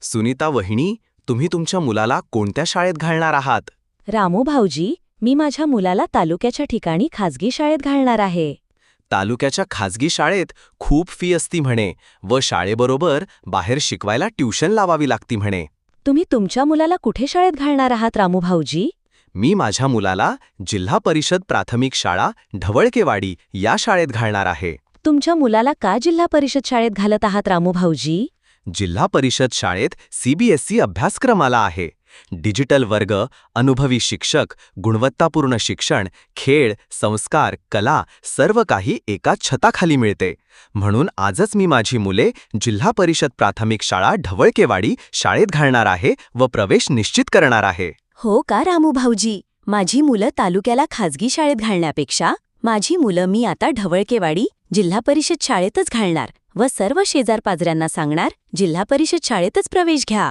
सुनीता वहिनी, तुम्ही तुमच्या मुलाला कोणत्या शाळेत घालणार आहात? रामू भाऊजी, मी माझ्या मुलाला तालुक्याच्या ठिकाणी खाजगी शाळेत घालणार आहे. तालुक्याच्या खाजगी शाळेत खूप फी असती म्हणे व शाळेबरोबर बाहेर शिकवायला ट्युशन लावावी लागती म्हणे. तुम्ही तुमच्या मुलाला कुठे शाळेत घालणार आहात रामू भाऊजी? मी माझ्या मुलाला जिल्हा परिषद प्राथमिक शाळा ढवळकेवाडी या शाळेत घालणार आहे. तुमच्या मुलाला का जिल्हा परिषद शाळेत घालत आहात रामू भाऊजी? जिल्हा परिषद शाळेत CBSE अभ्यासक्रम आला आहे. डिजिटल वर्ग, अनुभवी शिक्षक, गुणवत्तापूर्ण शिक्षण, खेळ, संस्कार, कला सर्व काही एकाच छताखाली मिळते. म्हणून आजच मी माझी मुले जिल्हा परिषद प्राथमिक शाळा ढवळकेवाडी शाळेत घालणार आहे व प्रवेश निश्चित करणार आहे. हो का रामू भाऊजी? माझी मुलं तालुक्याला खाजगी शाळेत घालण्यापेक्षा माझी मुलं मी आता ढवळकेवाडी जिल्हा परिषद शाळेतच घालणार व सर्व शेजारपाजऱ्यांना सांगणार जिल्हा परिषद शाळेतच प्रवेश घ्या.